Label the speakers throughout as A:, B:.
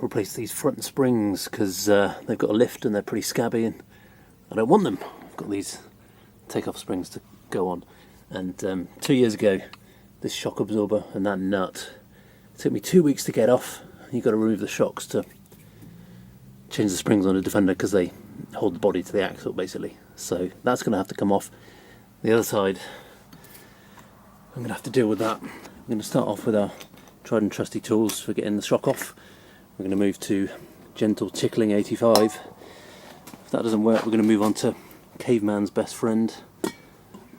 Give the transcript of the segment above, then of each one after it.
A: replace these front springs because they've got a lift and they're pretty scabby and I don't want them. I've got these take-off springs to go on. And 2 years ago, this shock absorber and that nut, it took me 2 weeks to get off. You've got to remove the shocks to change the springs on a Defender because they hold the body to the axle basically. So that's going to have to come off. The other side, I'm going to have to deal with that. I'm going to start off with our tried and trusty tools for getting the shock off. We're going to move to gentle tickling 85. If that doesn't work, we're going to move on to Caveman's Best Friend.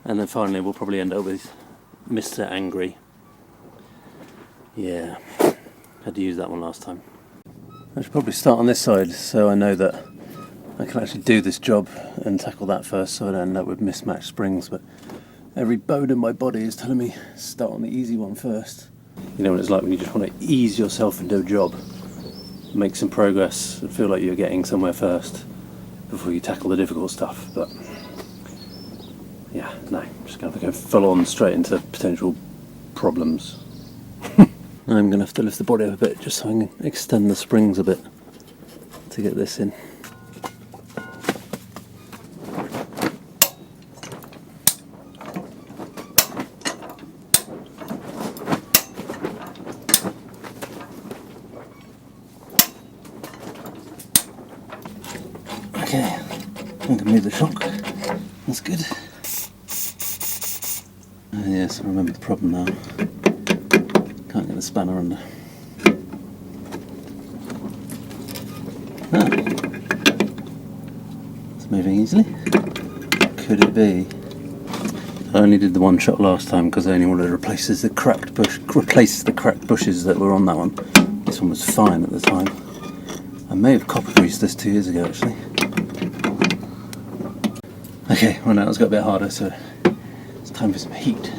A: And then finally we'll probably end up with Mr. Angry. Yeah, had to use that one last time. I should probably start on this side so I know that I can actually do this job and tackle that first so I don't end up with mismatched springs, but every bone in my body is telling me start on the easy one first. You know what it's like when you just want to ease yourself into a job, make some progress and feel like you're getting somewhere first before you tackle the difficult stuff, but yeah, no, I'm just going to have to go full on straight into potential problems. I'm going to have to lift the body up a bit just so I can extend the springs a bit to get this in. Okay, I'm going to move the shock. That's good. Yes, I remember the problem now. Can't get the spanner under. Ah, it's moving easily. Could it be? I only did the one shot last time because I only wanted to replace the cracked bushes that were on that one. This one was fine at the time. I may have copper greased this 2 years ago actually. Okay, well now it's got a bit harder, so it's time for some heat.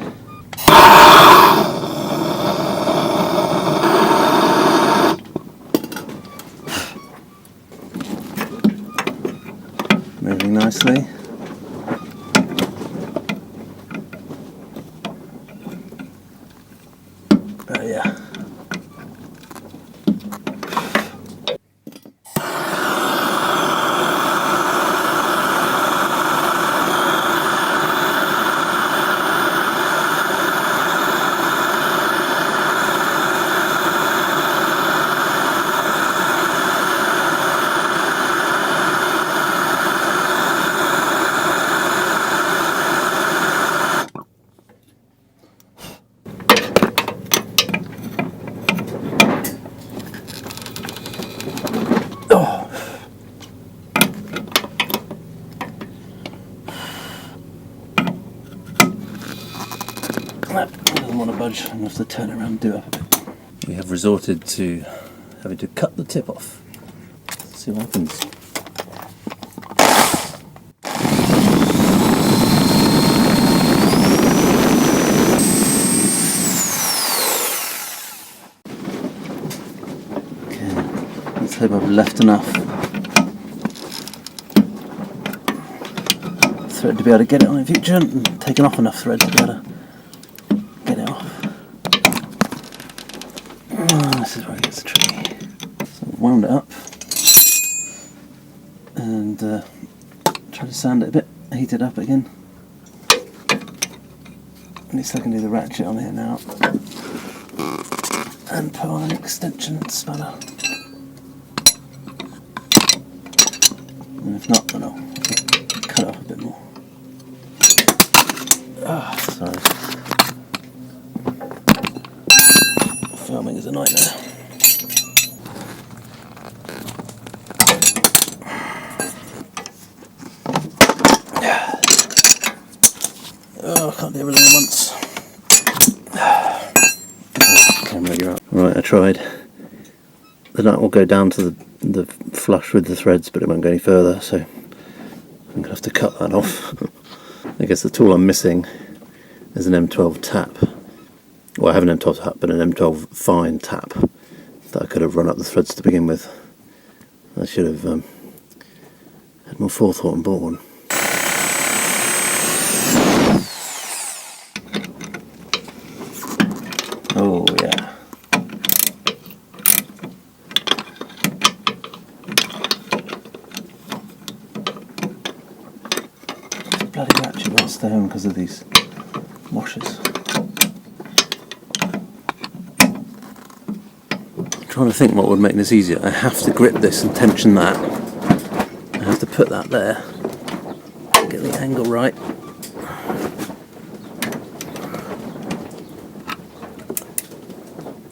A: Moving nicely. Yeah. That doesn't want to budge. I'm going to have to turn it around and do it a bit. We have resorted to having to cut the tip off. Let's see what happens. Okay, let's hope I've left enough thread to be able to get it on in future and taken off enough thread to be able to get it off. Oh, this is where it gets tricky. So I've wound it up and try to sand it a bit, heat it up again. At least I can do the ratchet on here now and put on an extension spanner. And if not, then I'll cut it off a bit more. Ah, sorry. Filming is a nightmare. Oh, I can't do everything at once. Right, I tried. The nut will go down to the flush with the threads, but it won't go any further, so I'm going to have to cut that off. I guess the tool I'm missing is an M12 tap. Well, I have an M12 tap, but an M12 fine tap that I could have run up the threads to begin with. I should have had more forethought and bought one. Oh yeah. It won't stay on because of these washers. I'm trying to think what would make this easier. I have to grip this and tension that. I have to put that there. Get the angle right.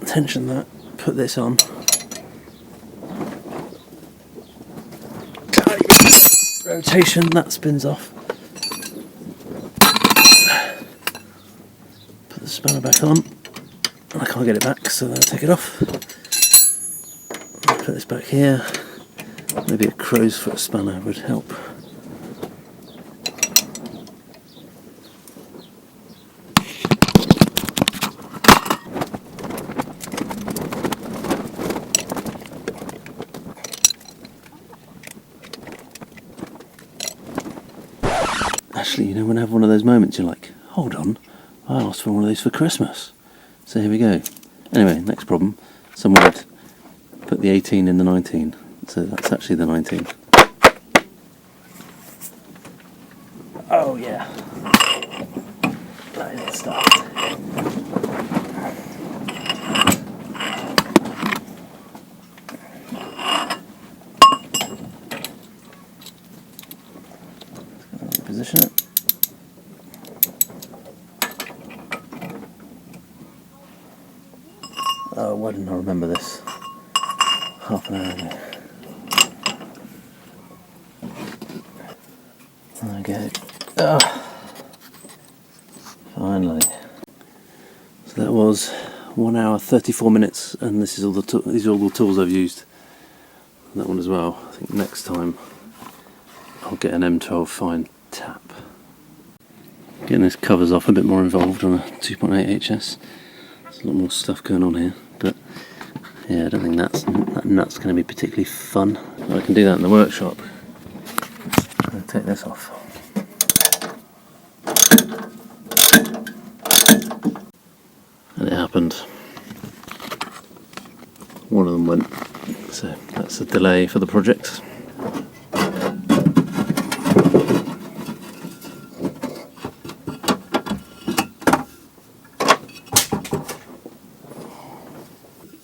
A: Tension that. Put this on. Rotation, that spins off. Put the spanner back on. I can't get it back, so then I'll take it off. Put this back here. Maybe a crow's foot spanner would help. Actually, you know, when I have one of those moments, you're like, hold on, I asked for one of these for Christmas. So here we go. Anyway, next problem. Someone had put the 18 in the 19, so that's actually the 19. Oh yeah. That is the start. Position it. Oh, why didn't I remember this half an hour ago? There we go. Oh, finally. So that was 1 hour 34 minutes, and this is all these are all the tools I've used. That one as well. I think next time I'll get an M12 fine tap. Getting this covers off a bit more involved on a 2.8 HS. There's a lot more stuff going on here, but yeah, I don't think that nut's going to be particularly fun. I can do that in the workshop. I'm going to take this off. And it happened. One of them went, so that's a delay for the project.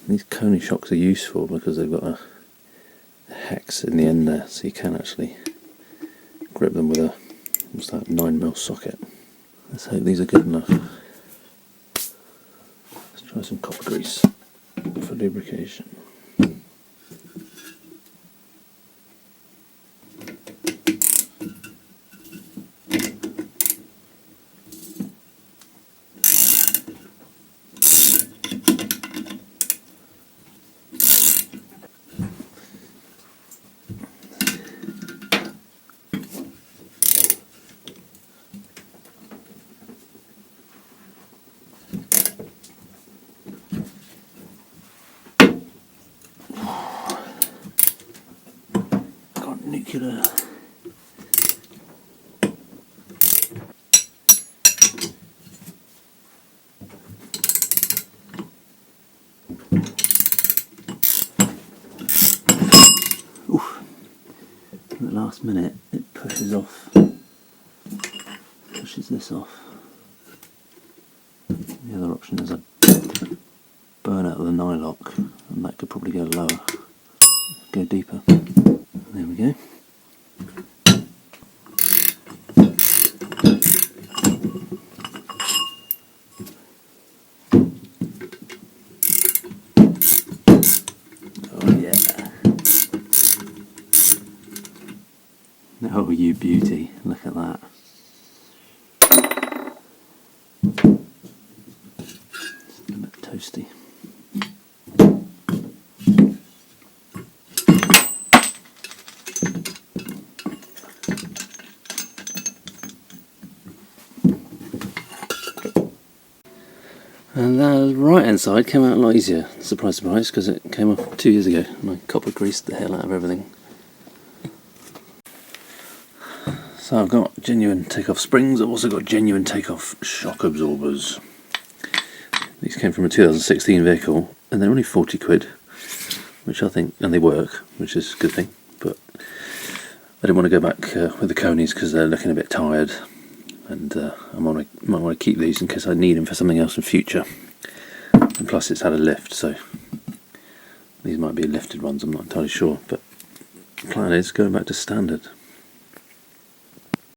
A: These Coney shocks are useful because they've got a hex in the end there, so you can actually grip them with a, what's that, 9mm socket. Let's hope these are good enough. Let's try some copper grease for lubrication. Nuclear. Oof. At the last minute it pushes this off. The other option is a burn out of the nylock, and that could probably go lower, go deeper. There we go. Oh yeah. Oh, you beauty. Look at that. It's a bit toasty. And the right hand side came out a lot easier, surprise surprise, because it came off 2 years ago and I copper greased the hell out of everything. So I've got genuine take-off springs, I've also got genuine take-off shock absorbers. These came from a 2016 vehicle and they're only 40 quid, which I think, and they work, which is a good thing, but I didn't want to go back with the Conies because they're looking a bit tired. and I might want to keep these in case I need them for something else in future. And plus it's had a lift, so these might be lifted ones, I'm not entirely sure, but the plan is going back to standard.